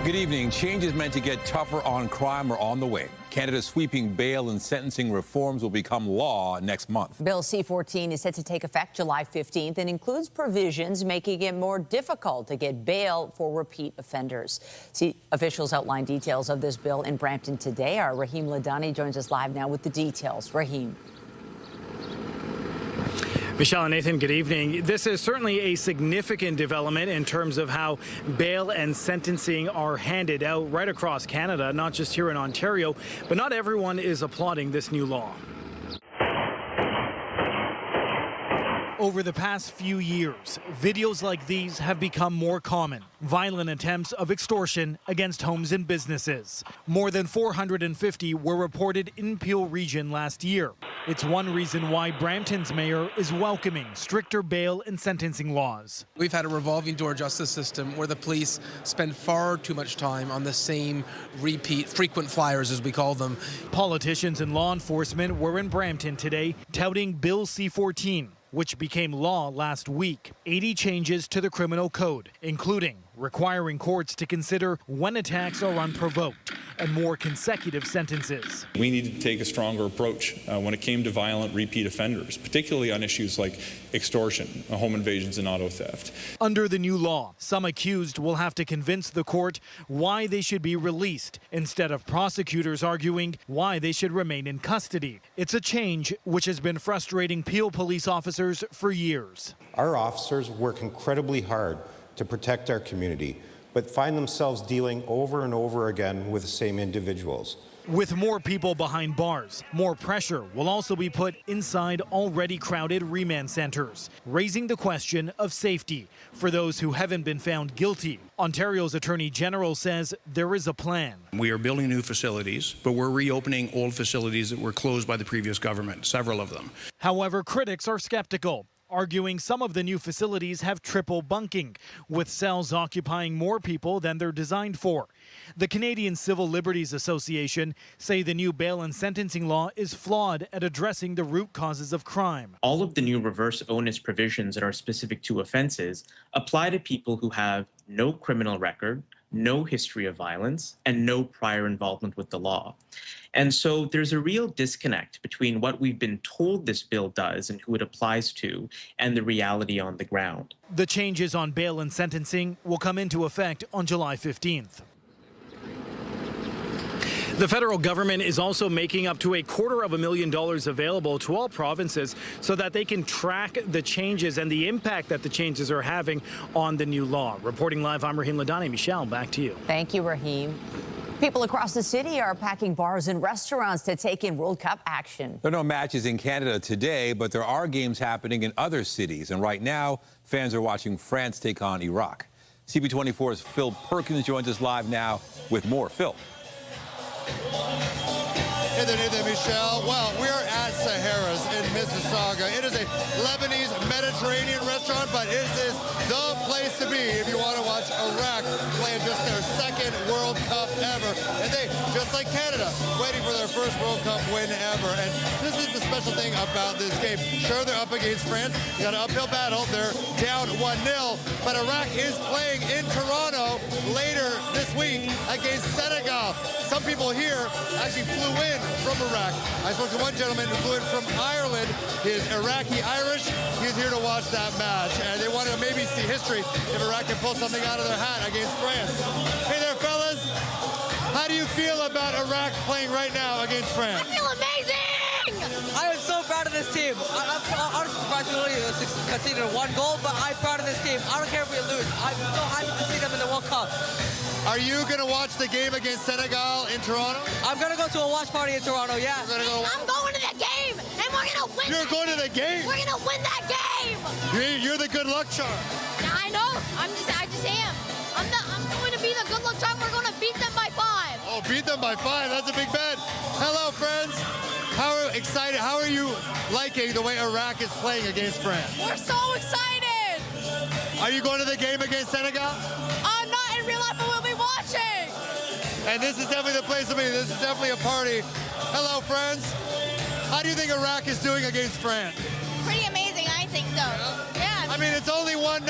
Good evening. Changes meant to get tougher on crime are on the way. Canada's sweeping bail and sentencing reforms will become law next month. Bill C-14 is set to take effect July 15th and includes provisions making it more difficult to get bail for repeat offenders. Officials outline details of this bill in Brampton today. Our Rahim Ladani joins us live now with the details. Rahim. Michelle and Nathan, good evening. This is certainly a significant development in terms of how bail and sentencing are handed out right across Canada, not just here in Ontario, but not everyone is applauding this new law. Over the past few years, videos like these have become more common. Violent attempts of extortion against homes and businesses. More than 450 were reported in Peel Region last year. It's one reason why Brampton's mayor is welcoming stricter bail and sentencing laws. We've had a revolving door justice system where the police spend far too much time on the same repeat, frequent flyers, as we call them. Politicians and law enforcement were in Brampton today touting Bill C-14, which became law last week. 80 changes to the criminal code, including requiring courts to consider when attacks are unprovoked and more consecutive sentences. We needed to take a stronger approach when it came to violent repeat offenders, particularly on issues like extortion, home invasions, and auto theft. Under the new law, some accused will have to convince the court why they should be released, instead of prosecutors arguing why they should remain in custody. It's a change which has been frustrating Peel police officers for years. Our officers work incredibly hard to protect our community, but find themselves dealing over and over again with the same individuals. With more people behind bars, more pressure will also be put inside already crowded remand centres, raising the question of safety for those who haven't been found guilty. Ontario's Attorney General says there is a plan. We are building new facilities, but we're reopening old facilities that were closed by the previous government, several of them. However, critics are skeptical, arguing some of the new facilities have triple bunking, with cells occupying more people than they're designed for. The Canadian Civil Liberties Association say the new bail and sentencing law is flawed at addressing the root causes of crime. All of the new reverse onus provisions that are specific to offenses apply to people who have no criminal record, no history of violence, and no prior involvement with the law. And so there's a real disconnect between what we've been told this bill does and who it applies to and the reality on the ground. The changes on bail and sentencing will come into effect on July 15th. The federal government is also making up to $250,000 available to all provinces so that they can track the changes and the impact that the changes are having on the new law. Reporting live, I'm Rahim Ladani. Michelle, back to you. Thank you, Rahim. People across the city are packing bars and restaurants to take in World Cup action. There are no matches in Canada today, but there are games happening in other cities. And right now, fans are watching France take on Iraq. CP24's Phil Perkins joins us live now with more. Phil. Hey there, Michelle. Well, we are at Sahara's in Mississauga. It is a Lebanese Mediterranean restaurant, but it is the place to be if you want to watch Iraq play just their second World Cup ever. And they, just like Canada, waiting for their first World Cup win ever. And this is the special thing about this game. Sure, they're up against France. They got an uphill battle. They're down 1-0. But Iraq is playing in Toronto later this week against Senegal. Some people here actually flew in from Iraq. I spoke to one gentleman who flew in from Ireland. He is Iraqi-Irish. He's here to watch that match. And they want to maybe see history if Iraq can pull something out of their hat against France. Hey there, fellas. How do you feel about Iraq playing right now against France? I feel amazing! I am so proud of this team. I'm surprised we only conceded one goal, but I'm proud of this team. I don't care if we lose. I'm so happy to see them in the World Cup. Are you going to watch the game against Senegal in Toronto? I'm going to go to a watch party in Toronto, yeah. I'm going to the game, and we're going to win. You're going to the game? We're going to win that game. You're the good luck charm. Yeah, I know. I just am. I'm going to be the good luck charm. We're going to beat them by 5. Oh, beat them by 5. That's a big bet. Hello, friends. How excited? How are you liking the way Iraq is playing against France? We're so excited. Are you going to the game against Senegal? Not in real life, but we'll be watching. And this is definitely the place to be. This is definitely a party. Hello, friends. How do you think Iraq is doing against France? Pretty amazing, I think so. Yeah. I mean, it's only 1-0.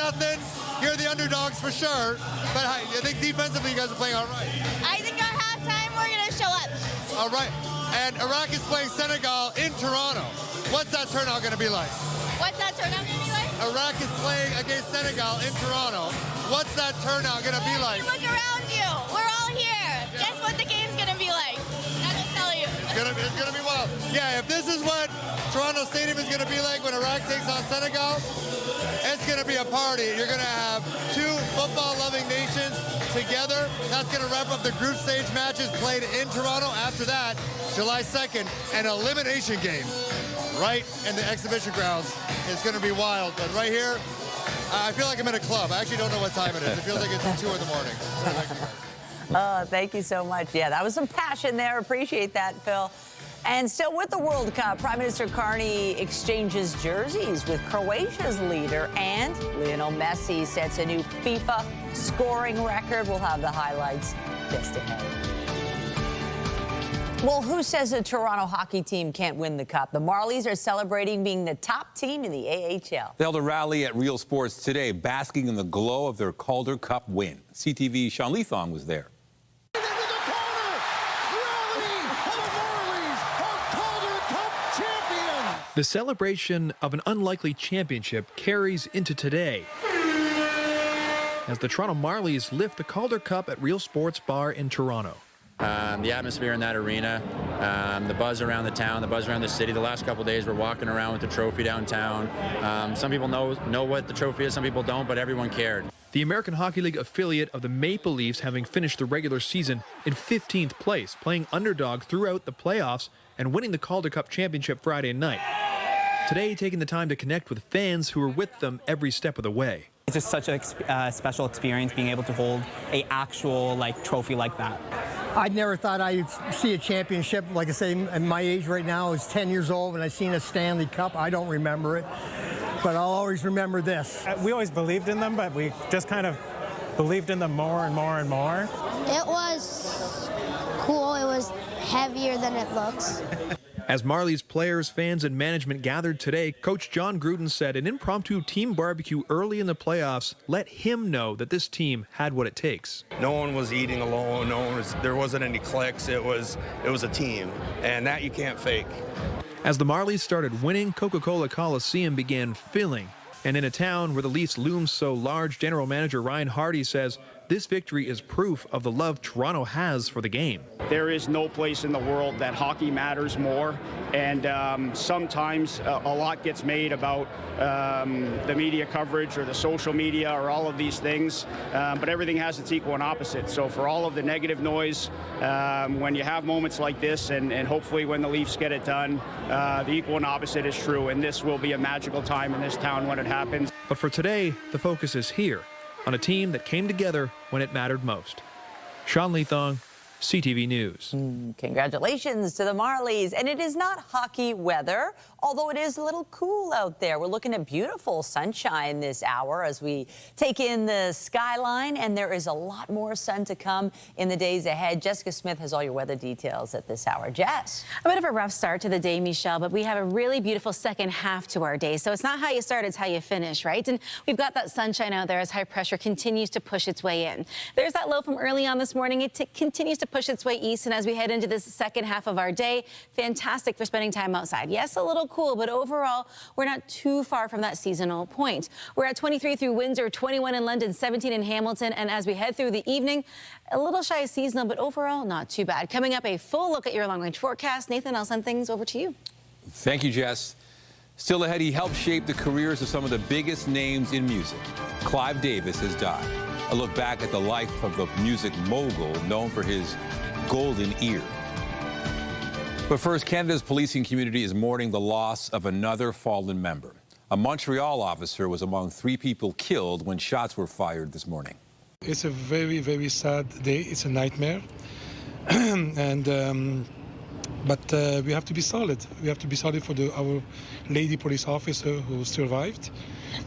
You're the underdogs for sure. But I think defensively you guys are playing all right. I think at halftime we're going to show up. All right. And Iraq is playing Senegal in Toronto. What's that turnout going to be like? What's that turnout going to be like? Iraq is playing against Senegal in Toronto. What's that turnout going to be like? Look around you. We're all here. Guess what the game's going to be like? That'll tell you. It's gonna be wild. Yeah, if this is what Toronto Stadium is gonna be like when Iraq takes on Senegal, it's gonna be a party. You're gonna have two football-loving nations together. That's gonna wrap up the group stage matches played in Toronto. After that, July 2nd, an elimination game right in the exhibition grounds. It's gonna be wild. But right here, I feel like I'm in a club. I actually don't know what time it is. It feels like it's 2 in the morning. Oh, thank you so much. Yeah, that was some passion there. Appreciate that, Phil. And still with the World Cup, Prime Minister Carney exchanges jerseys with Croatia's leader, and Lionel Messi sets a new FIFA scoring record. We'll have the highlights just ahead. Well, who says a Toronto hockey team can't win the Cup? The Marlies are celebrating being the top team in the AHL. They held a rally at Real Sports today, basking in the glow of their Calder Cup win. CTV's Sean Leathong was there. The celebration of an unlikely championship carries into today as the Toronto Marlies lift the Calder Cup at Real Sports Bar in Toronto. The atmosphere in that arena, the buzz around the town, the buzz around the city. The last couple of days we're walking around with the trophy downtown. Some people know what the trophy is, some people don't, but everyone cared. The American Hockey League affiliate of the Maple Leafs having finished the regular season in 15th place, playing underdog throughout the playoffs and winning the Calder Cup championship Friday night. Today, taking the time to connect with fans who were with them every step of the way. It's just such a special experience being able to hold an actual trophy like that. I never thought I'd see a championship. Like I say, at my age right now, I was 10 years old when I seen a Stanley Cup. I don't remember it, but I'll always remember this. We always believed in them, but we just kind of believed in them more and more and more. It was cool. It was heavier than it looks. As Marlies players, fans, and management gathered today, Coach John Gruden said an impromptu team barbecue early in the playoffs let him know that this team had what it takes. No one was eating alone. There wasn't any cliques. It was a team, and that you can't fake. As the Marlies started winning, Coca-Cola Coliseum began filling. And in a town where the Leafs loom so large, General Manager Ryan Hardy says this victory is proof of the love Toronto has for the game. There is no place in the world that hockey matters more, and sometimes a lot gets made about the media coverage or the social media or all of these things, but everything has its equal and opposite. So for all of the negative noise, when you have moments like this, and hopefully when the Leafs get it done, the equal and opposite is true, and this will be a magical time in this town when it happens. But for today, the focus is here, on a team that came together when it mattered most. Sean Leathong, CTV News. Congratulations to the Marlies. And it is not hockey weather, although it is a little cool out there. We're looking at beautiful sunshine this hour as we take in the skyline, and there is a lot more sun to come in the days ahead. Jessica Smith has all your weather details at this hour. Jess. A bit of a rough start to the day, Michelle, but we have a really beautiful second half to our day. So it's not how you start, it's how you finish, right? And we've got that sunshine out there as high pressure continues to push its way in. There's that low from early on this morning. It continues to push its way east, and as we head into this second half of our day, fantastic for spending time outside. Yes, a little cool, but overall, we're not too far from that seasonal point. We're at 23 through Windsor, 21 in London, 17 in Hamilton, and as we head through the evening, a little shy of seasonal, but overall, not too bad. Coming up, a full look at your long-range forecast. Nathan, I'll send things over to you. Thank you, Jess. Still ahead, he helped shape the careers of some of the biggest names in music. Clive Davis has died. A look back at the life of the music mogul known for his golden ear. But first, Canada's policing community is mourning the loss of another fallen member. A Montreal officer was among 3 people killed when shots were fired this morning. It's a very, very sad day. It's a nightmare. But we have to be solid. We have to be solid for our lady police officer who survived.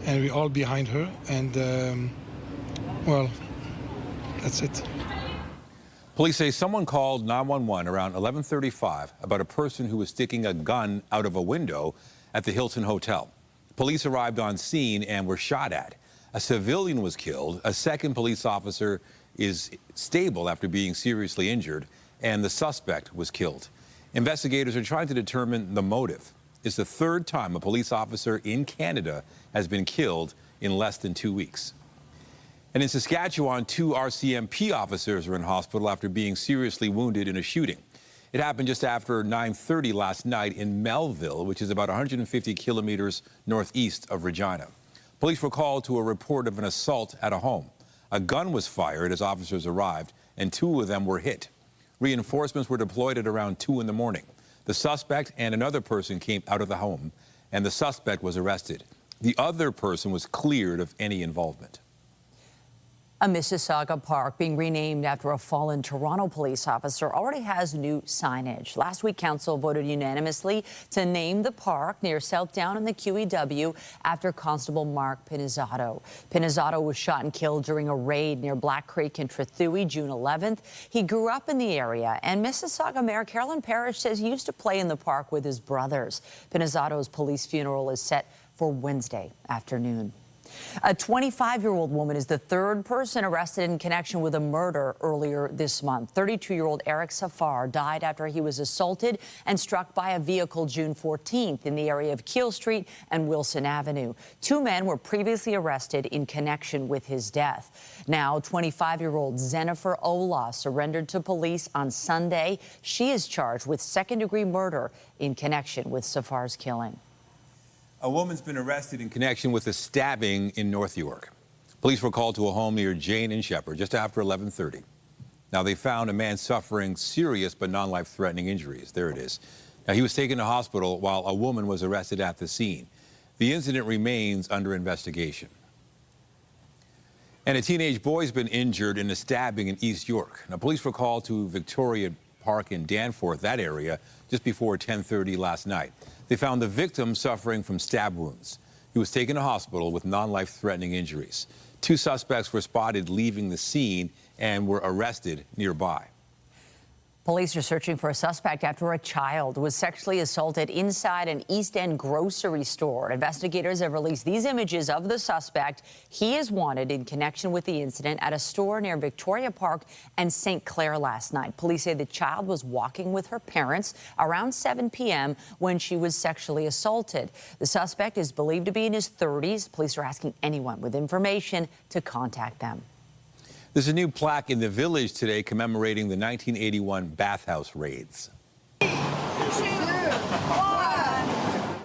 And we're all behind her. And, well, that's it. Police say someone called 911 around 11:35 about a person who was sticking a gun out of a window at the Hilton Hotel. Police arrived on scene and were shot at. A civilian was killed. A second police officer is stable after being seriously injured, and the suspect was killed. Investigators are trying to determine the motive. It's the third time a police officer in Canada has been killed in less than 2 weeks. And in Saskatchewan, 2 RCMP officers are in hospital after being seriously wounded in a shooting. It happened just after 9:30 last night in Melville, which is about 150 kilometers northeast of Regina. Police were called to a report of an assault at a home. A gun was fired as officers arrived, and 2 of them were hit. Reinforcements were deployed at around 2 in the morning. The suspect and another person came out of the home, and the suspect was arrested. The other person was cleared of any involvement. A Mississauga park being renamed after a fallen Toronto police officer already has new signage. Last week, council voted unanimously to name the park near Southdown in the QEW after Constable Mark Pinizzato. Pinizzato was shot and killed during a raid near Black Creek in Trethewey, June 11th. He grew up in the area, and Mississauga Mayor Carolyn Parrish says he used to play in the park with his brothers. Pinizzato's police funeral is set for Wednesday afternoon. A 25-year-old woman is the third person arrested in connection with a murder earlier this month. 32-year-old Eric Safar died after he was assaulted and struck by a vehicle June 14th in the area of Keele Street and Wilson Avenue. 2 men were previously arrested in connection with his death. Now, 25-year-old Jennifer Ola surrendered to police on Sunday. She is charged with second-degree murder in connection with Safar's killing. A woman's been arrested in connection with a stabbing in North York. Police were called to a home near Jane and Shepherd just after 11:30. Now, they found a man suffering serious but non-life-threatening injuries. There it is. Now, he was taken to hospital while a woman was arrested at the scene. The incident remains under investigation. And a teenage boy has been injured in a stabbing in East York. Now, police were called to Victoria Park in Danforth, that area, just before 10:30 last night. They found the victim suffering from stab wounds. He was taken to hospital with non-life-threatening injuries. 2 suspects were spotted leaving the scene and were arrested nearby. Police are searching for a suspect after a child was sexually assaulted inside an East End grocery store. Investigators have released these images of the suspect. He is wanted in connection with the incident at a store near Victoria Park and St. Clair last night. Police say the child was walking with her parents around 7 p.m. when she was sexually assaulted. The suspect is believed to be in his 30s. Police are asking anyone with information to contact them. There's a new plaque in the village today commemorating the 1981 Bathhouse raids. 3, 2, 1.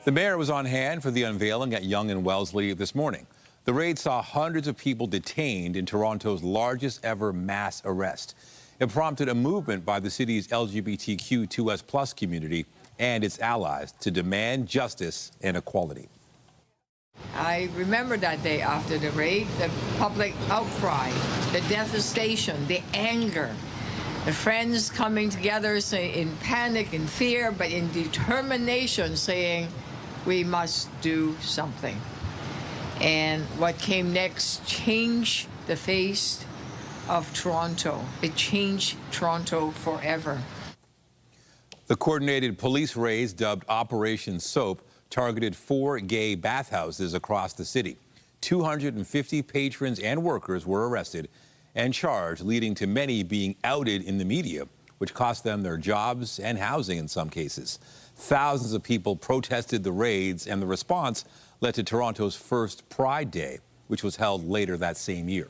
The mayor was on hand for the unveiling at Yonge and Wellesley this morning. The raid saw hundreds of people detained in Toronto's largest ever mass arrest. It prompted a movement by the city's LGBTQ2S+ community and its allies to demand justice and equality. I remember that day after the raid, the public outcry, the devastation, the anger, the friends coming together say in panic and fear, but in determination saying, we must do something. And what came next changed the face of Toronto. It changed Toronto forever. The coordinated police raids, dubbed Operation Soap, targeted 4 gay bathhouses across the city. 250 patrons and workers were arrested and charged, leading to many being outed in the media, which cost them their jobs and housing in some cases. Thousands of people protested the raids, and the response led to Toronto's first Pride Day, which was held later that same year.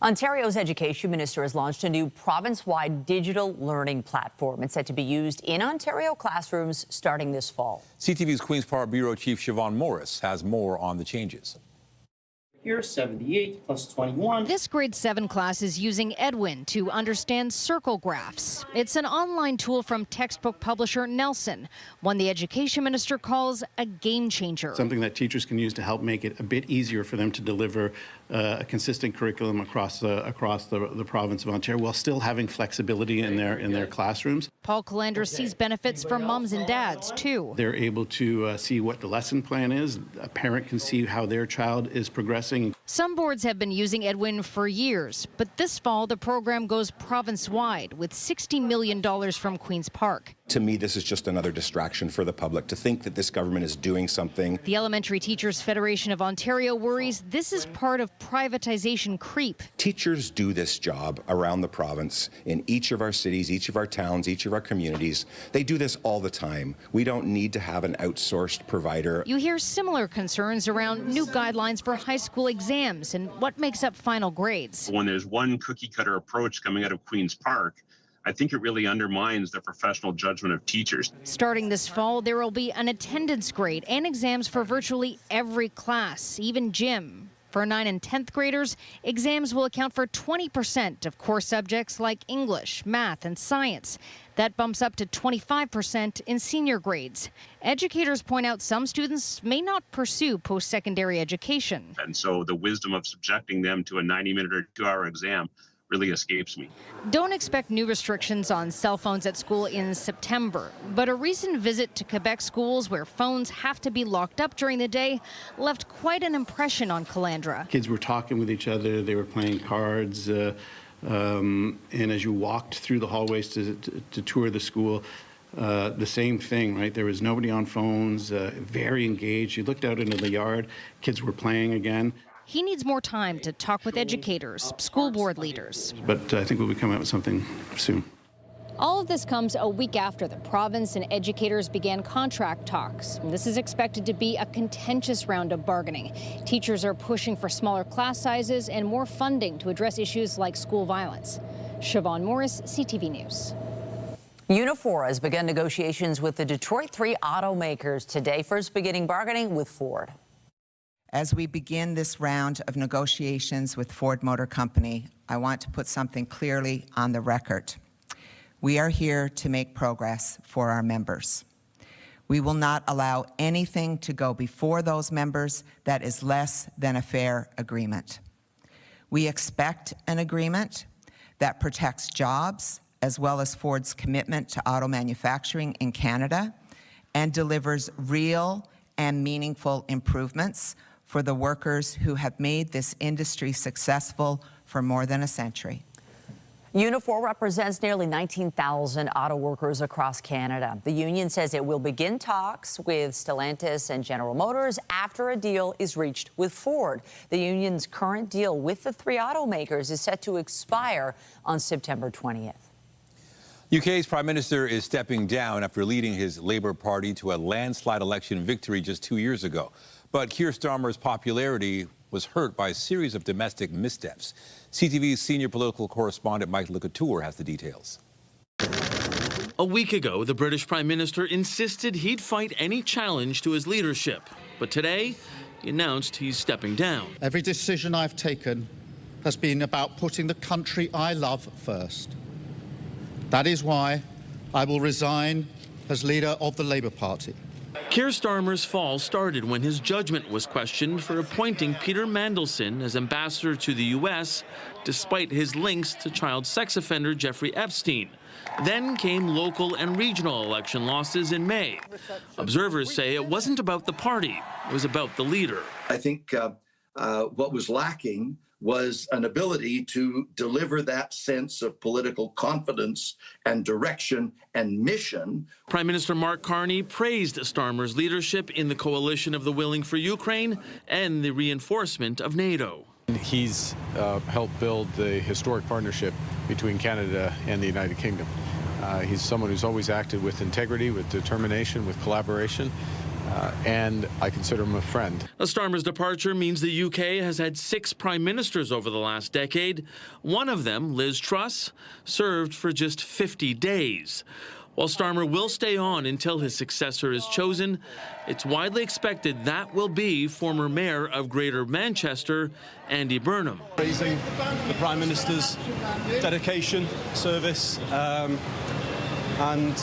Ontario's education minister has launched a new province-wide digital learning platform. It's set to be used in Ontario classrooms starting this fall. CTV's Queen's Park Bureau Chief Siobhan Morris has more on the changes. Here, 78 plus 21. This grade 7 class is using Edwin to understand circle graphs. It's an online tool from textbook publisher Nelson, one the education minister calls a game changer. Something that teachers can use to help make it a bit easier for them to deliver a consistent curriculum across the province of Ontario while still having flexibility in their classrooms. Paul Calandra sees benefits for moms and dads too. They're able to see what the lesson plan is. A parent can see how their child is progressing. Some boards have been using Edwin for years, but this fall the program goes province-wide with $60 million from Queen's Park. To me, this is just another distraction for the public to think that this government is doing something. The Elementary Teachers Federation of Ontario worries this is part of privatization creep. Teachers do this job around the province in each of our cities, each of our towns, each of our communities. They do this all the time. We don't need to have an outsourced provider. You hear similar concerns around new guidelines for high school exams and what makes up final grades. When there's one cookie-cutter approach coming out of Queen's Park, I think it really undermines the professional judgment of teachers. Starting this fall, there will be an attendance grade and exams for virtually every class, even gym. For 9th and 10th graders, exams will account for 20% of core subjects like English, math, and science. That bumps up to 25% in senior grades. Educators point out some students may not pursue post-secondary education. And so the wisdom of subjecting them to a 90-minute or 2-hour exam really escapes me. Don't expect new restrictions on cell phones at school in September, but a recent visit to Quebec schools where phones have to be locked up during the day left quite an impression on Calandra. Kids were talking with each other, they were playing cards, and as you walked through the hallways to tour the school, the same thing, right? There was nobody on phones, very engaged. You looked out into the yard, kids were playing again. He needs more time to talk with educators, school board leaders. But I think we'll be coming out with something soon. All of this comes a week after the province and educators began contract talks. This is expected to be a contentious round of bargaining. Teachers are pushing for smaller class sizes and more funding to address issues like school violence. Siobhan Morris, CTV News. Unifor has begun negotiations with the Detroit 3 automakers today, first beginning bargaining with Ford. As we begin this round of negotiations with Ford Motor Company, I want to put something clearly on the record. We are here to make progress for our members. We will not allow anything to go before those members that is less than a fair agreement. We expect an agreement that protects jobs as well as Ford's commitment to auto manufacturing in Canada and delivers real and meaningful improvements for the workers who have made this industry successful for more than a century. Unifor represents nearly 19,000 auto workers across Canada. The union says it will begin talks with Stellantis and General Motors after a deal is reached with Ford. The union's current deal with the 3 automakers is set to expire on September 20th. UK's Prime Minister is stepping down after leading his Labour Party to a landslide election victory just 2 years ago. But Keir Starmer's popularity was hurt by a series of domestic missteps. CTV's senior political correspondent Mike LeCouture has the details. A week ago, the British Prime Minister insisted he'd fight any challenge to his leadership. But today, he announced he's stepping down. Every decision I've taken has been about putting the country I love first. That is why I will resign as leader of the Labour Party. Keir Starmer's fall started when his judgment was questioned for appointing Peter Mandelson as ambassador to the U.S., despite his links to child sex offender Jeffrey Epstein. Then came local and regional election losses in May. Observers say it wasn't about the party, it was about the leader. I think what was lacking was an ability to deliver that sense of political confidence and direction and mission. Prime Minister Mark Carney praised Starmer's leadership in the coalition of the willing for Ukraine and the reinforcement of NATO. He's helped build the historic partnership between Canada and the United Kingdom. He's someone who's always acted with integrity, with determination, with collaboration. And I consider him a friend. Starmer's departure means the UK has had 6 prime ministers over the last decade. One of them, Liz Truss, served for just 50 days. While Starmer will stay on until his successor is chosen, it's widely expected that will be former mayor of Greater Manchester, Andy Burnham. Praising the Prime Minister's dedication, service, and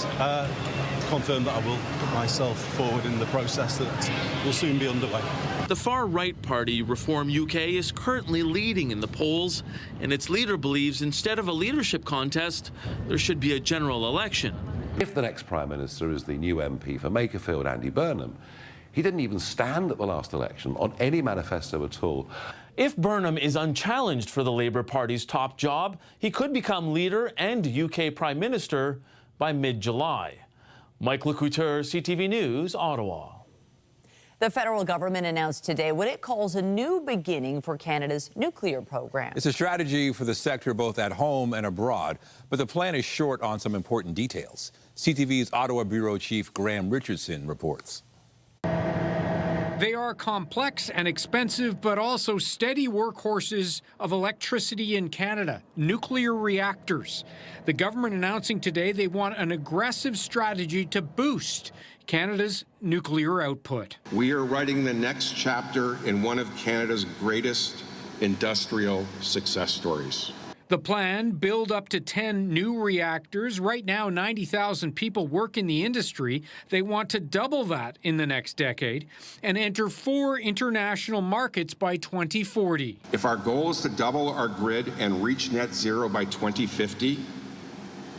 confirm that I will put myself forward in the process that will soon be underway. The far-right party Reform UK is currently leading in the polls, and its leader believes instead of a leadership contest, there should be a general election. If the next Prime Minister is the new MP for Makerfield, Andy Burnham, he didn't even stand at the last election on any manifesto at all. If Burnham is unchallenged for the Labour Party's top job, he could become leader and UK Prime Minister by mid-July. Mike Lecouteur, CTV News, Ottawa. The federal government announced today what it calls a new beginning for Canada's nuclear program. It's a strategy for the sector both at home and abroad, but the plan is short on some important details. CTV's Ottawa Bureau Chief Graham Richardson reports. They are complex and expensive, but also steady workhorses of electricity in Canada, nuclear reactors. The government announcing today they want an aggressive strategy to boost Canada's nuclear output. We are writing the next chapter in one of Canada's greatest industrial success stories. The plan, build up to 10 new reactors. Right now, 90,000 people work in the industry. They want to double that in the next decade and enter 4 international markets by 2040. If our goal is to double our grid and reach net zero by 2050,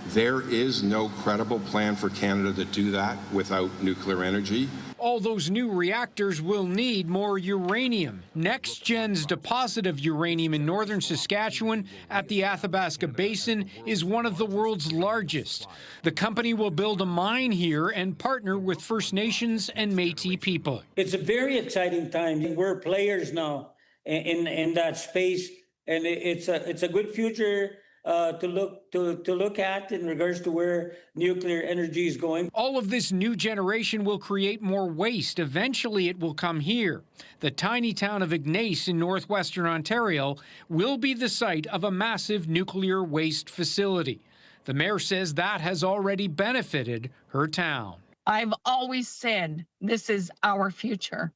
there is no credible plan for Canada to do that without nuclear energy. All those new reactors will need more uranium. NextGen's deposit of uranium in northern Saskatchewan at the Athabasca Basin is one of the world's largest. The company will build a mine here and partner with First Nations and Métis people. It's a very exciting time. We're players now in that space, and it's a good future to look at in regards to where nuclear energy is going. All of this new generation will create more waste. Eventually, it will come here. The tiny town of Ignace in northwestern Ontario will be the site of a massive nuclear waste facility. The mayor says that has already benefited her town. I've always said this is our future,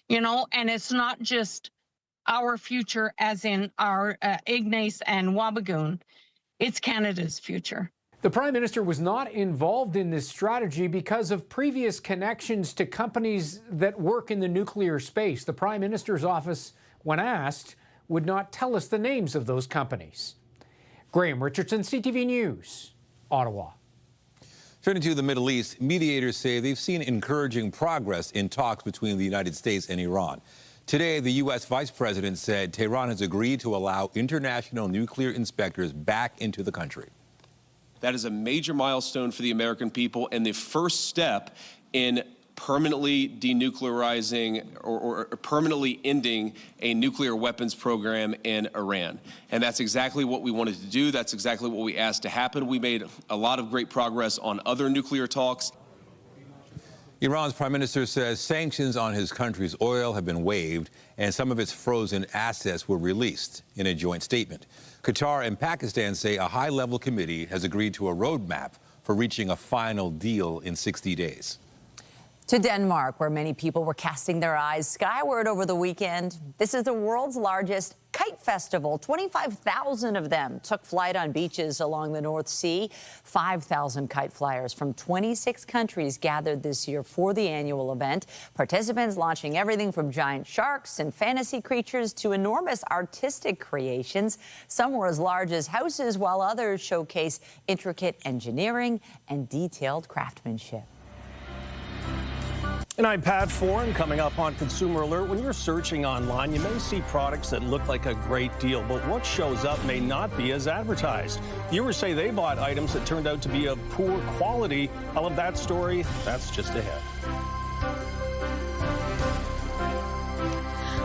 and it's not just our future as in our Ignace and Wabigoon. It's Canada's future. The Prime Minister was not involved in this strategy because of previous connections to companies that work in the nuclear space. The Prime Minister's office, when asked, would not tell us the names of those companies. Graham Richardson, CTV News, Ottawa. Turning to the Middle East, mediators say they've seen encouraging progress in talks between the United States and Iran. Today, the U.S. Vice President said Tehran has agreed to allow international nuclear inspectors back into the country. That is a major milestone for the American people and the first step in permanently denuclearizing or permanently ending a nuclear weapons program in Iran. And that's exactly what we wanted to do. That's exactly what we asked to happen. We made a lot of great progress on other nuclear talks. Iran's prime minister says sanctions on his country's oil have been waived and some of its frozen assets were released in a joint statement. Qatar and Pakistan say a high-level committee has agreed to a roadmap for reaching a final deal in 60 days. To Denmark, where many people were casting their eyes skyward over the weekend. This is the world's largest kite festival. 25,000 of them took flight on beaches along the North Sea. 5,000 kite flyers from 26 countries gathered this year for the annual event. Participants launching everything from giant sharks and fantasy creatures to enormous artistic creations. Some were as large as houses, while others showcase intricate engineering and detailed craftsmanship. And I'm Pat Foran. Coming up on Consumer Alert, when you're searching online, you may see products that look like a great deal, but what shows up may not be as advertised. Viewers say they bought items that turned out to be of poor quality. All of that story, that's just ahead.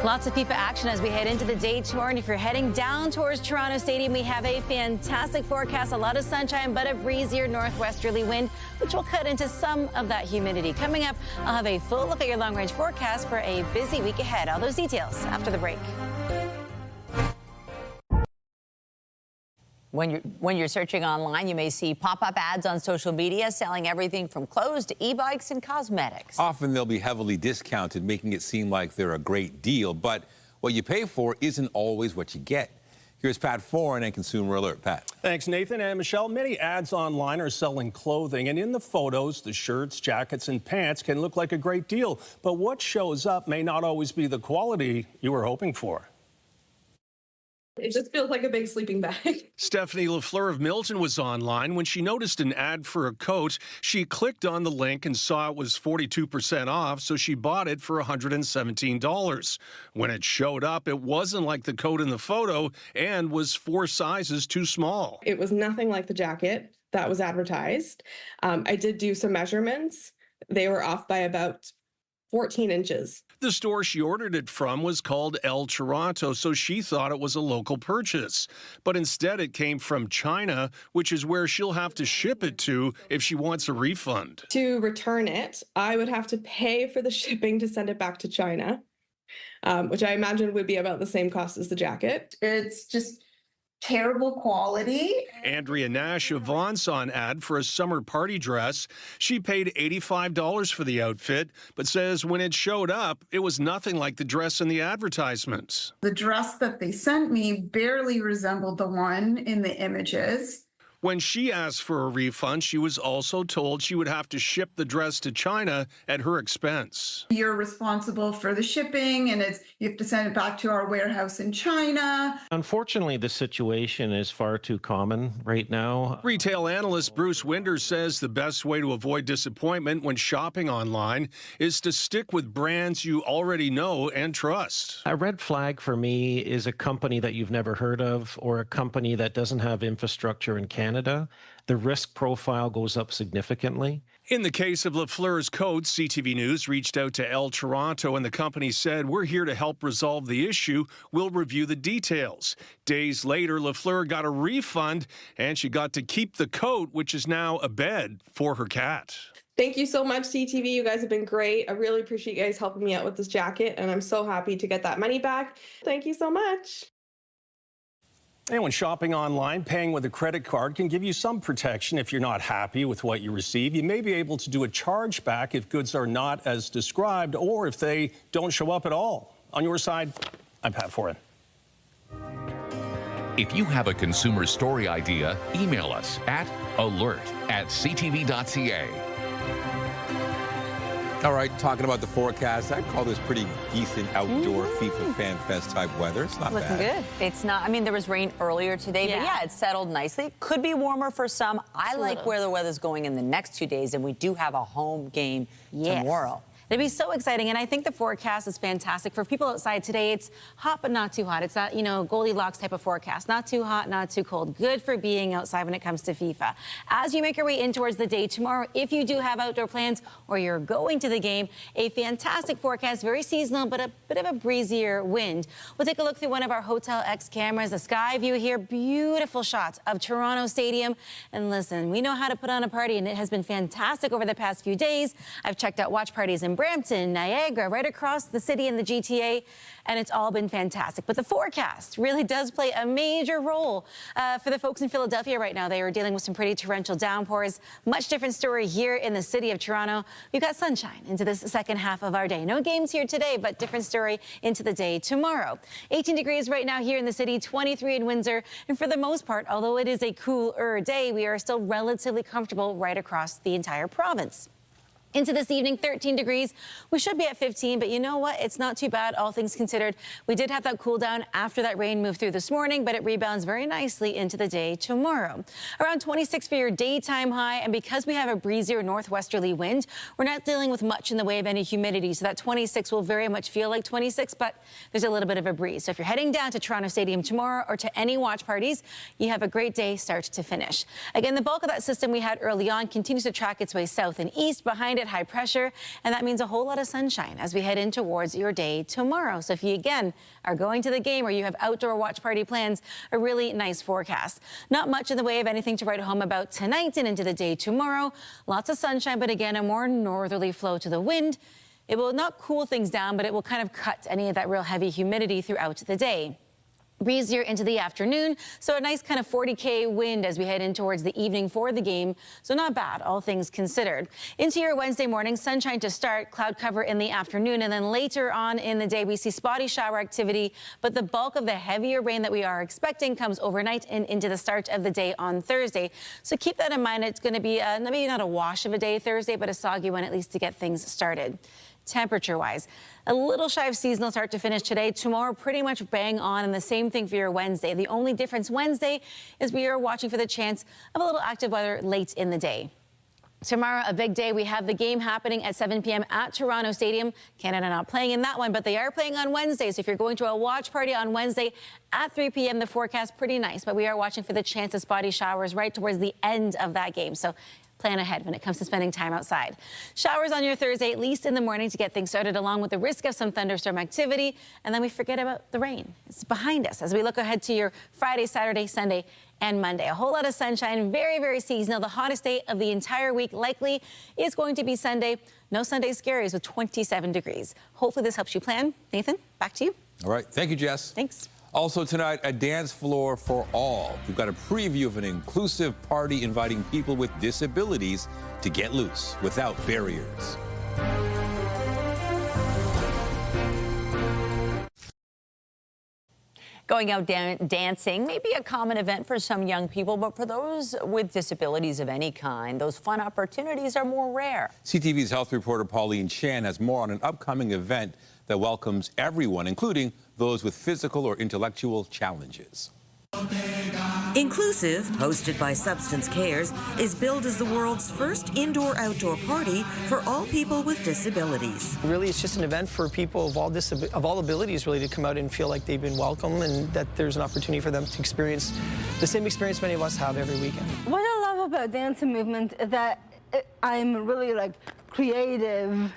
Lots of FIFA action as we head into the day tour. And if you're heading down towards Toronto Stadium, we have a fantastic forecast. A lot of sunshine, but a breezier northwesterly wind, which will cut into some of that humidity. Coming up, I'll have a full look at your long-range forecast for a busy week ahead. All those details after the break. When you're searching online, you may see pop-up ads on social media selling everything from clothes to e-bikes and cosmetics. Often they'll be heavily discounted, making it seem like they're a great deal. But what you pay for isn't always what you get. Here's Pat Foran and Consumer Alert. Pat. Thanks, Nathan and Michelle. Many ads online are selling clothing, and in the photos, the shirts, jackets, and pants can look like a great deal. But what shows up may not always be the quality you were hoping for. It just feels like a big sleeping bag. Stephanie LaFleur of Milton was online when she noticed an ad for a coat. She clicked on the link and saw it was 42% off, so she bought it for $117. When it showed up, it wasn't like the coat in the photo and was 4 sizes too small. It was nothing like the jacket that was advertised. I did do some measurements. They were off by about 14 inches. The store she ordered it from was called Toronto, so she thought it was a local purchase. But instead it came from China, which is where she'll have to ship it to if she wants a refund. To return it, I would have to pay for the shipping to send it back to China, which I imagine would be about the same cost as the jacket. It's just terrible quality. Andrea Nash of Vaughan saw an ad for a summer party dress. She paid $85 for the outfit, but says when it showed up, it was nothing like the dress in the advertisements. The dress that they sent me barely resembled the one in the images. When she asked for a refund, she was also told she would have to ship the dress to China at her expense. You're responsible for the shipping, and you have to send it back to our warehouse in China. Unfortunately, the situation is far too common right now. Retail analyst Bruce Winders says the best way to avoid disappointment when shopping online is to stick with brands you already know and trust. A red flag for me is a company that you've never heard of or a company that doesn't have infrastructure in Canada. The risk profile goes up significantly. In the case of LaFleur's coat, CTV News reached out to Toronto and the company said, "We're here to help resolve the issue. We'll review the details." Days later, LaFleur got a refund and she got to keep the coat, which is now a bed for her cat. Thank you so much, CTV. You guys have been great. I really appreciate you guys helping me out with this jacket, and I'm so happy to get that money back. Thank you so much. And when shopping online, paying with a credit card can give you some protection if you're not happy with what you receive. You may be able to do a chargeback if goods are not as described or if they don't show up at all. On your side, I'm Pat Foran. If you have a consumer story idea, email us at alert@ctv.ca. All right, talking about the forecast, I'd call this pretty decent outdoor FIFA Fan Fest type weather. It's not Looking bad. good. It's not, I mean, there was rain earlier today, but yeah, it's settled nicely. Could be warmer for some. I like where the weather's going in the next 2 days, and we do have a home game tomorrow. It'd be so exciting, and I think the forecast is fantastic. For people outside today, it's hot but not too hot. It's that, Goldilocks type of forecast. Not too hot, not too cold. Good for being outside when it comes to FIFA. As you make your way in towards the day tomorrow, if you do have outdoor plans or you're going to the game, a fantastic forecast, very seasonal, but a bit of a breezier wind. We'll take a look through one of our Hotel X cameras. The sky view here, beautiful shots of Toronto Stadium. And listen, we know how to put on a party, and it has been fantastic over the past few days. I've checked out watch parties in Brampton, Niagara, right across the city in the GTA, and it's all been fantastic. But the forecast really does play a major role for the folks in Philadelphia right now. They are dealing with some pretty torrential downpours. Much different story here in the city of Toronto. We've got sunshine into this second half of our day. No games here today, but different story into the day tomorrow. 18 degrees right now here in the city, 23 in Windsor. And for the most part, although it is a cooler day, we are still relatively comfortable right across the entire province. Into this evening, 13 degrees. We should be at 15, but you know what? It's not too bad, all things considered. We did have that cool down after that rain moved through this morning, but it rebounds very nicely into the day tomorrow. Around 26 for your daytime high, and because we have a breezier northwesterly wind, we're not dealing with much in the way of any humidity, so that 26 will very much feel like 26, but there's a little bit of a breeze. So if you're heading down to Toronto Stadium tomorrow or to any watch parties, you have a great day start to finish. Again, the bulk of that system we had early on continues to track its way south and east. Behind it, high pressure, and that means a whole lot of sunshine as we head in towards your day tomorrow. So if you, again, are going to the game or you have outdoor watch party plans, a really nice forecast. Not much in the way of anything to write home about tonight and into the day tomorrow. Lots of sunshine, but again, a more northerly flow to the wind. It will not cool things down, but it will kind of cut any of that real heavy humidity throughout the day. Breezier into the afternoon, so a nice kind of 40K wind as we head in towards the evening for the game. So not bad, all things considered. Into your Wednesday morning, sunshine to start, cloud cover in the afternoon, and then later on in the day we see spotty shower activity, but the bulk of the heavier rain that we are expecting comes overnight and into the start of the day on Thursday. So keep that in mind. It's going to be maybe not a wash of a day Thursday, but a soggy one at least to get things started. Temperature-wise, a little shy of seasonal start to finish today. Tomorrow, pretty much bang on, and the same thing for your Wednesday. The only difference Wednesday is we are watching for the chance of a little active weather late in the day. Tomorrow, a big day. We have the game happening at 7 p.m. at Toronto Stadium. Canada not playing in that one, but they are playing on Wednesday. So if you're going to a watch party on Wednesday at 3 p.m., the forecast pretty nice, but we are watching for the chance of spotty showers right towards the end of that game. So plan ahead when it comes to spending time outside. Showers on your Thursday, at least in the morning to get things started, along with the risk of some thunderstorm activity. And then we forget about the rain. It's behind us as we look ahead to your Friday, Saturday, Sunday, and Monday. A whole lot of sunshine, very, very seasonal. The hottest day of the entire week likely is going to be Sunday. No Sunday scaries with 27 degrees. Hopefully this helps you plan. Nathan, back to you. All right. Thank you, Jess. Thanks. Also tonight, a dance floor for all. We've got a preview of an inclusive party inviting people with disabilities to get loose without barriers. Going out dancing may be a common event for some young people, but for those with disabilities of any kind, those fun opportunities are more rare. CTV's health reporter Pauline Chan has more on an upcoming event that welcomes everyone, including those with physical or intellectual challenges. Inclusive, hosted by Substance Cares, is billed as the world's first indoor-outdoor party for all people with disabilities. Really, it's just an event for people of all abilities, really, to come out and feel like they've been welcome and that there's an opportunity for them to experience the same experience many of us have every weekend. What I love about dance and movement is that I'm really, creative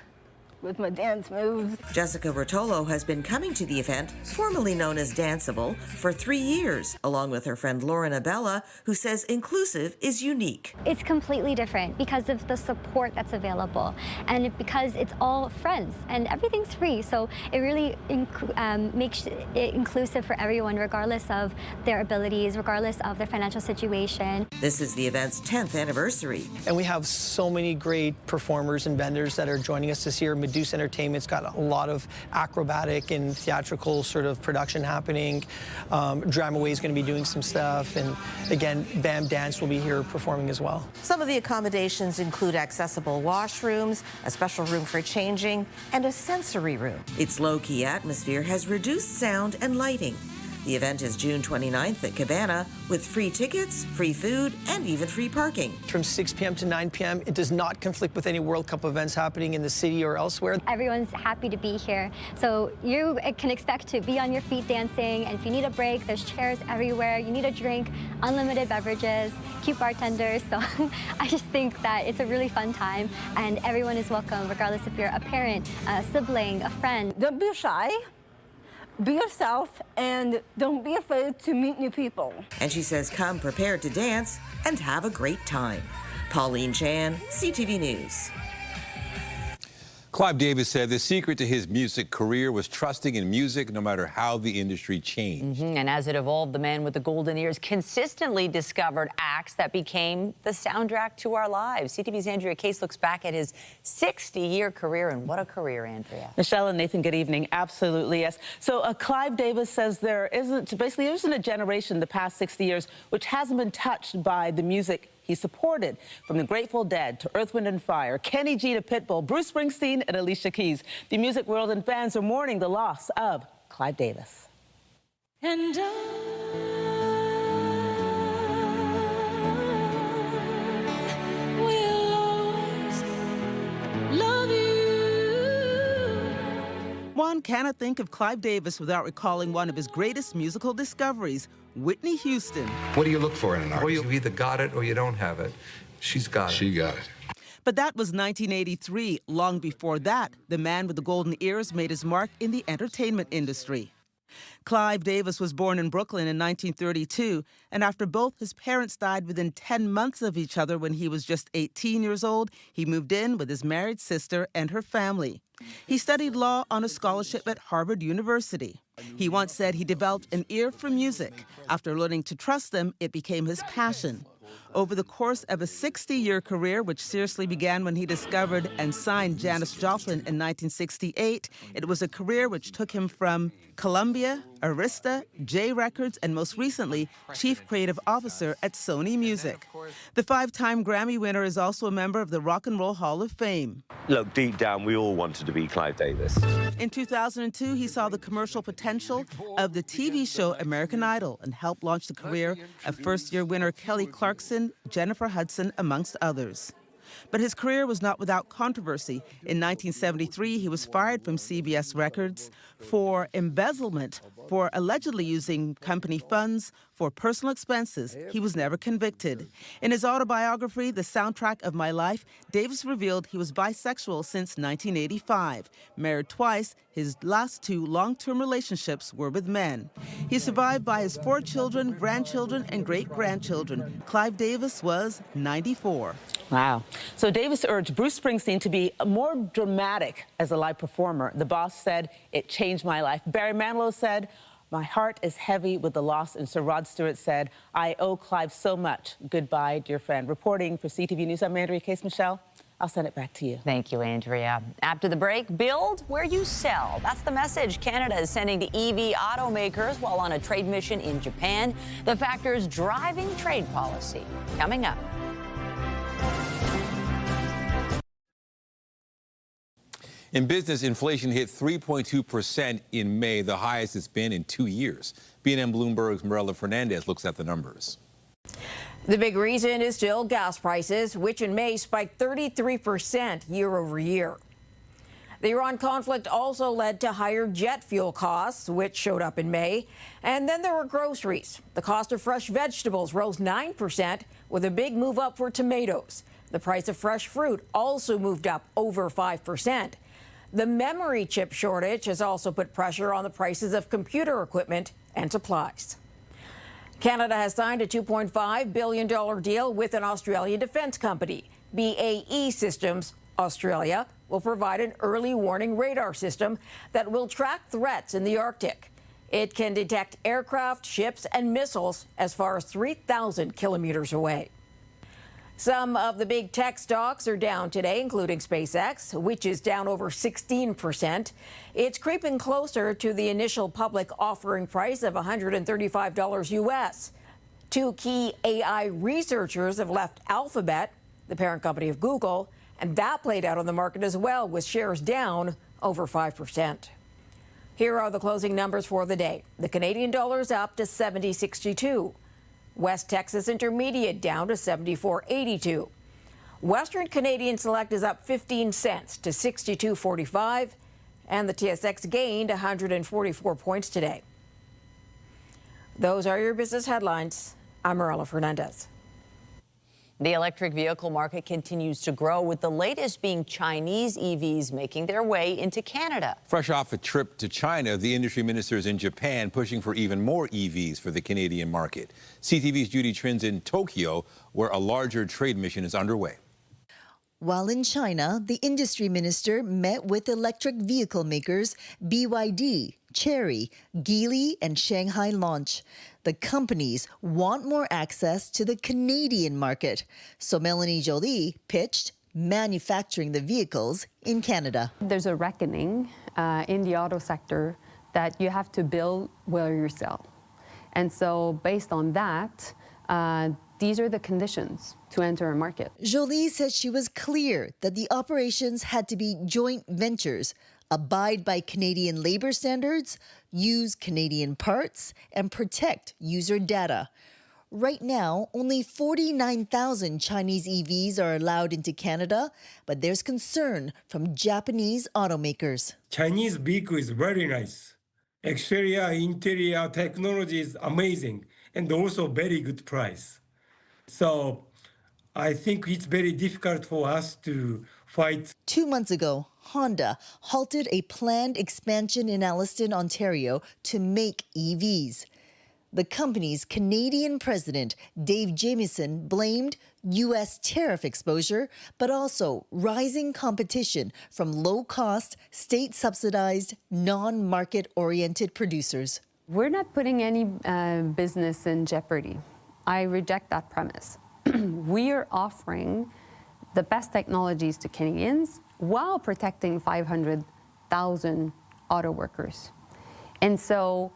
with my dance moves. Jessica Rotolo has been coming to the event, formerly known as Danceable, for 3 years, along with her friend Lauren Abella, who says inclusive is unique. It's completely different because of the support that's available and because it's all friends and everything's free. So it really makes it inclusive for everyone, regardless of their abilities, regardless of their financial situation. This is the event's 10th anniversary. And we have so many great performers and vendors that are joining us this year. Deuce Entertainment's got a lot of acrobatic and theatrical sort of production happening. Dramaway is going to be doing some stuff, and again, Bam Dance will be here performing as well. Some of the accommodations include accessible washrooms, a special room for changing, and a sensory room. Its low-key atmosphere has reduced sound and lighting. The event is June 29th at Cabana, with free tickets, free food, and even free parking. From 6 p.m. to 9 p.m., it does not conflict with any World Cup events happening in the city or elsewhere. Everyone's happy to be here, so you can expect to be on your feet dancing, and if you need a break, there's chairs everywhere. You need a drink, unlimited beverages, cute bartenders, so I just think that it's a really fun time, and everyone is welcome, regardless if you're a parent, a sibling, a friend. Don't be shy. Be yourself and don't be afraid to meet new people. And she says come prepared to dance and have a great time. Pauline Chan, CTV News. Clive Davis said the secret to his music career was trusting in music no matter how the industry changed. And as it evolved, the man with the golden ears consistently discovered acts that became the soundtrack to our lives. CTV's Andrea Case looks back at his 60-year career, and what a career, Andrea. Michelle and Nathan, good evening. Absolutely, yes. So Clive Davis says there isn't a generation the past 60 years which hasn't been touched by the music he supported, from the Grateful Dead to Earth, Wind & Fire, Kenny G to Pitbull, Bruce Springsteen and Alicia Keys. The music world and fans are mourning the loss of Clive Davis. And one cannot think of Clive Davis without recalling one of his greatest musical discoveries, Whitney Houston. What do you look for in an artist? You either got it or you don't have it. She's got it. She got it. But that was 1983. Long before that, the man with the golden ears made his mark in the entertainment industry. Clive Davis was born in Brooklyn in 1932, and after both his parents died within 10 months of each other when he was just 18 years old, he moved in with his married sister and her family. He studied law on a scholarship at Harvard University. He once said he developed an ear for music. After learning to trust them, it became his passion. Over the course of a 60-year career, which seriously began when he discovered and signed Janis Joplin in 1968, it was a career which took him from Columbia, Arista, J Records, and most recently, Chief Creative Officer at Sony Music. The 5-time Grammy winner is also a member of the Rock and Roll Hall of Fame. Look, deep down, we all wanted to be Clive Davis. In 2002, he saw the commercial potential of the TV show American Idol and helped launch the career of first-year winner Kelly Clarkson, Jennifer Hudson, amongst others. But his career was not without controversy. In 1973, he was fired from CBS Records for embezzlement, for allegedly using company funds for personal expenses. He was never convicted. In his autobiography, The Soundtrack of My Life, Davis revealed he was bisexual since 1985. Married twice, his last 2 long-term relationships were with men. He's survived by his 4 children, grandchildren, and great-grandchildren. Clive Davis was 94. Wow. So Davis urged Bruce Springsteen to be more dramatic as a live performer. The boss said, "It changed my life." Barry Manilow said, "My heart is heavy with the loss." And Sir Rod Stewart said, "I owe Clive so much. Goodbye, dear friend." Reporting for CTV News, I'm Andrea Case. Michelle, I'll send it back to you. Thank you, Andrea. After the break, build where you sell. That's the message Canada is sending to EV automakers while on a trade mission in Japan. The factors driving trade policy. Coming up. In business, inflation hit 3.2% in May, the highest it's been in 2 years. BNN Bloomberg's Marlies Fernandez looks at the numbers. The big reason is still gas prices, which in May spiked 33% year over year. The Iran conflict also led to higher jet fuel costs, which showed up in May. And then there were groceries. The cost of fresh vegetables rose 9%, with a big move up for tomatoes. The price of fresh fruit also moved up over 5%. The memory chip shortage has also put pressure on the prices of computer equipment and supplies. Canada has signed a $2.5 billion deal with an Australian defense company. BAE Systems Australia will provide an early warning radar system that will track threats in the Arctic. It can detect aircraft, ships, and missiles as far as 3,000 kilometers away. Some of the big tech stocks are down today, including SpaceX, which is down over 16%. It's creeping closer to the initial public offering price of $135 US. 2 key AI researchers have left Alphabet, the parent company of Google, and that played out on the market as well, with shares down over 5%. Here are the closing numbers for the day. The Canadian dollar is up to 70.62. West Texas Intermediate down to 74.82. Western Canadian Select is up 15 cents to 62.45, and the TSX gained 144 points today. Those are your business headlines. I'm Marlies Fernandez. The electric vehicle market continues to grow, with the latest being Chinese EVs making their way into Canada. Fresh off a trip to China, the industry minister is in Japan pushing for even more EVs for the Canadian market. CTV's Judy Trin's in Tokyo, where a larger trade mission is underway. While in China, the industry minister met with electric vehicle makers BYD, Chery, Geely, and Shanghai Launch. The companies want more access to the Canadian market, so Melanie Jolie pitched manufacturing the vehicles in Canada. There's a reckoning in the auto sector that you have to build where you sell. And so based on that, these are the conditions to enter a market. Jolie said she was clear that the operations had to be joint ventures, abide by Canadian labor standards, use Canadian parts, and protect user data. Right now, only 49,000 Chinese EVs are allowed into Canada, but there's concern from Japanese automakers. Chinese vehicle is very nice. Exterior, interior technology is amazing, and also very good price. So I think it's very difficult for us to fight. 2 months ago, Honda halted a planned expansion in Alliston, Ontario, to make EVs. The company's Canadian president, Dave Jamieson, blamed U.S. tariff exposure, but also rising competition from low-cost, state-subsidized, non-market-oriented producers. We're not putting any business in jeopardy. I reject that premise. we are offering the best technologies to Canadians while protecting 500,000 auto workers. And so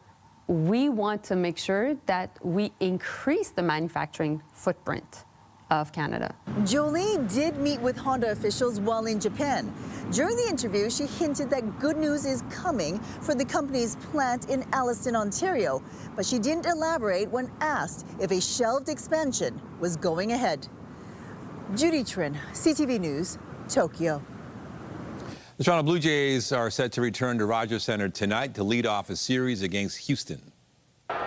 we want to make sure that we increase the manufacturing footprint of Canada. Jolie did meet with Honda officials while in Japan. During the interview, she hinted that good news is coming for the company's plant in Alliston, Ontario, but she didn't elaborate when asked if a shelved expansion was going ahead. Judy Trin, CTV News, Tokyo. The Toronto Blue Jays are set to return to Rogers Centre tonight to lead off a series against Houston. And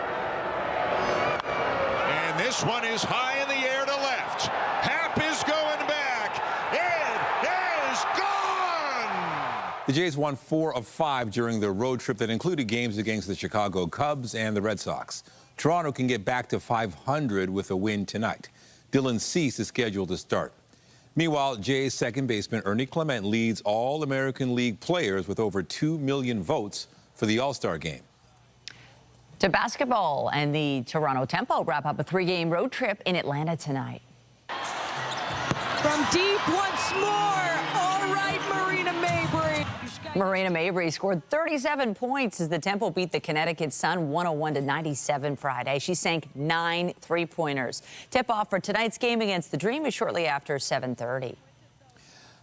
this one is high in the air to left. Happ is going back. It is gone! The Jays won 4 of 5 during their road trip that included games against the Chicago Cubs and the Red Sox. Toronto can get back to 500 with a win tonight. Dylan Cease is scheduled to start. Meanwhile, Jays second baseman Ernie Clement leads all American League players with over 2 million votes for the All-Star game. To basketball, and the Toronto Tempo wrap up a 3-game road trip in Atlanta tonight. From deep once more. All right, Marina Mabry. Marina Mabry scored 37 points as the Tempo beat the Connecticut Sun 101-97 Friday. She sank 9 3-pointers. Tip-off for tonight's game against the Dream is shortly after 7:30.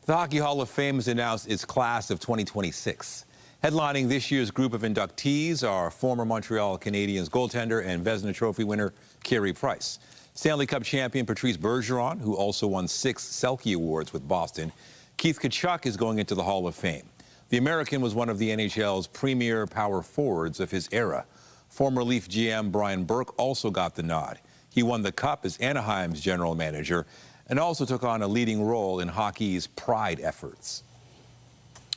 The Hockey Hall of Fame has announced its class of 2026. Headlining this year's group of inductees are former Montreal Canadiens goaltender and Vezina Trophy winner Carey Price, Stanley Cup champion Patrice Bergeron, who also won 6 Selke Awards with Boston. Keith Tkachuk is going into the Hall of Fame. The American was one of the NHL's premier power forwards of his era. Former Leaf GM Brian Burke also got the nod. He won the Cup as Anaheim's general manager and also took on a leading role in hockey's pride efforts.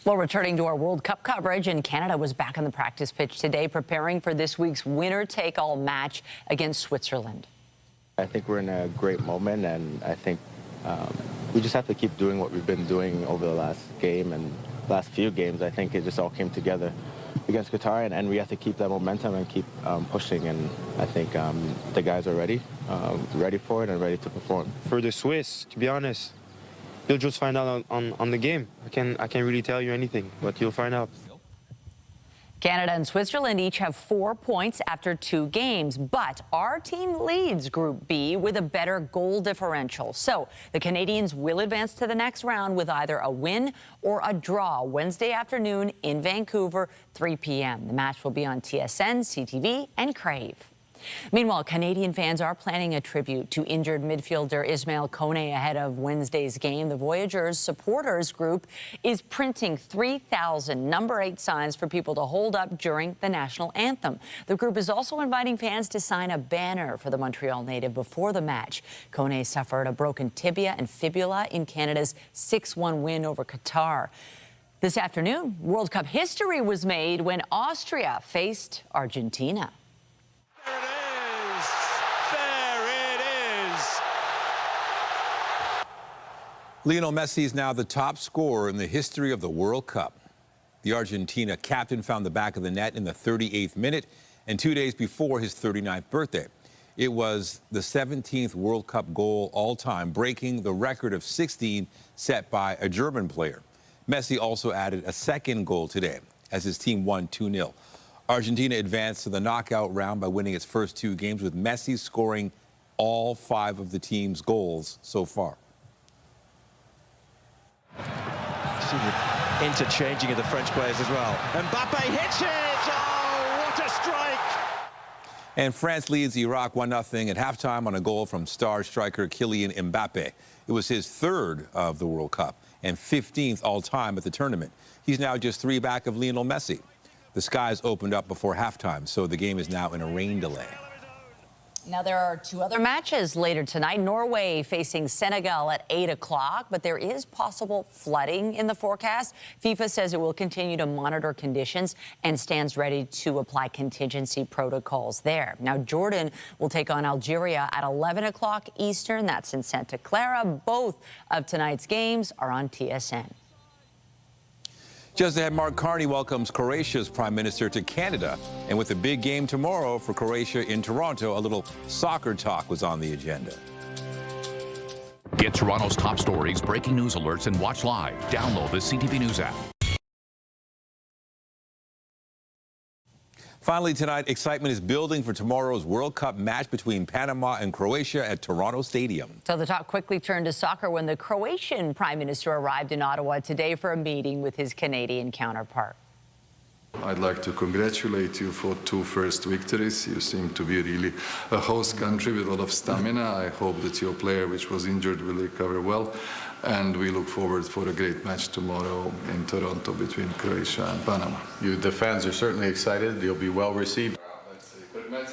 Well, returning to our World Cup coverage, and Canada was back on the practice pitch today, preparing for this week's winner-take-all match against Switzerland. I think we're in a great moment, and I think we just have to keep doing what we've been doing over the last game and last few games. I think it just all came together against Qatar, and we have to keep that momentum and keep pushing. And I think the guys are ready for it and ready to perform. For the Swiss, to be honest, you'll just find out on the game. I can't really tell you anything, but you'll find out. Canada and Switzerland each have 4 points after 2 games, but our team leads Group B with a better goal differential. So the Canadians will advance to the next round with either a win or a draw Wednesday afternoon in Vancouver, 3 p.m. The match will be on TSN, CTV, and Crave. Meanwhile, Canadian fans are planning a tribute to injured midfielder Ismail Kone ahead of Wednesday's game. The Voyageurs supporters group is printing 3,000 number 8 signs for people to hold up during the national anthem. The group is also inviting fans to sign a banner for the Montreal native before the match. Kone suffered a broken tibia and fibula in Canada's 6-1 win over Qatar. This afternoon, World Cup history was made when Austria faced Argentina. Lionel Messi is now the top scorer in the history of the World Cup. The Argentina captain found the back of the net in the 38th minute and 2 days before his 39th birthday. It was the 17th World Cup goal all time, breaking the record of 16 set by a German player. Messi also added a second goal today as his team won 2-0. Argentina advanced to the knockout round by winning its first 2 games, with Messi scoring all 5 of the team's goals so far. Interchanging of the French players as well. Mbappe hits it! Oh, what a strike! And France leads Iraq 1-0 at halftime on a goal from star striker Kylian Mbappe. It was his 3rd of the World Cup and 15th all-time at the tournament. He's now just 3 back of Lionel Messi. The skies opened up before halftime, so the game is now in a rain delay. Now, there are 2 other matches later tonight. Norway facing Senegal at 8 o'clock, but there is possible flooding in the forecast. FIFA says it will continue to monitor conditions and stands ready to apply contingency protocols there. Now, Jordan will take on Algeria at 11 o'clock Eastern. That's in Santa Clara. Both of tonight's games are on TSN. Just ahead, Mark Carney welcomes Croatia's Prime Minister to Canada. And with a big game tomorrow for Croatia in Toronto, a little soccer talk was on the agenda. Get Toronto's top stories, breaking news alerts, and watch live. Download the CTV News app. Finally tonight, excitement is building for tomorrow's World Cup match between Panama and Croatia at Toronto Stadium. So the talk quickly turned to soccer when the Croatian Prime Minister arrived in Ottawa today for a meeting with his Canadian counterpart. I'd like to congratulate you for 2 first victories. You seem to be really a host country with a lot of stamina. I hope that your player, which was injured, will recover well. And we look forward for a great match tomorrow in Toronto between Croatia and Panama. You, the fans, are certainly excited. You'll be well received.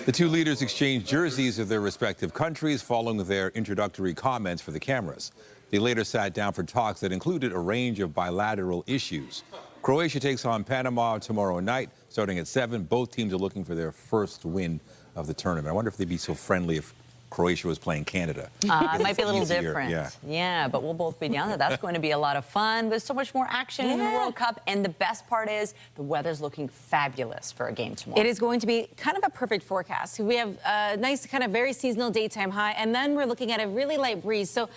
The two leaders exchanged jerseys of their respective countries following their introductory comments for the cameras. They later sat down for talks that included a range of bilateral issues. Croatia takes on Panama tomorrow night, starting at 7. Both teams are looking for their first win of the tournament. I wonder if they'd be so friendly if Croatia was playing Canada. It might be a little Easier, different. Yeah, but we'll both be down there. That's going to be a lot of fun. There's so much more action in the World Cup. And the best part is the weather's looking fabulous for a game tomorrow. It is going to be kind of a perfect forecast. We have a nice kind of very seasonal daytime high, and then we're looking at a really light breeze. So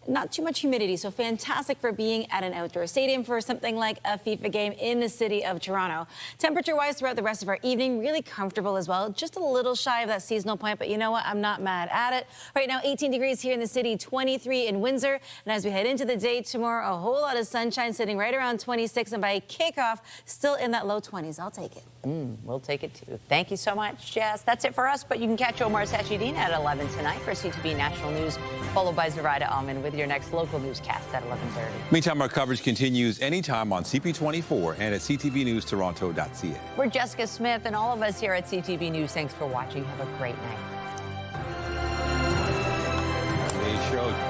not too much humidity, so fantastic for being at an outdoor stadium for something like a FIFA game in the city of Toronto. Temperature-wise throughout the rest of our evening, really comfortable as well. Just a little shy of that seasonal point, but you know what? I'm not mad at it. Right now, 18 degrees here in the city, 23 in Windsor. And as we head into the day tomorrow, a whole lot of sunshine sitting right around 26. And by kickoff, still in that low 20s. I'll take it. We'll take it too. Thank you so much, Jess. That's it for us, but you can catch Omar Sachedine at 11 tonight for CTV National News, followed by Zoraida Alman with your next local newscast at 11:30. Meantime, our coverage continues anytime on CP24 and at ctvnewstoronto.ca. We're Jessica Smith and all of us here at CTV News. Thanks for watching. Have a great night. Today's show.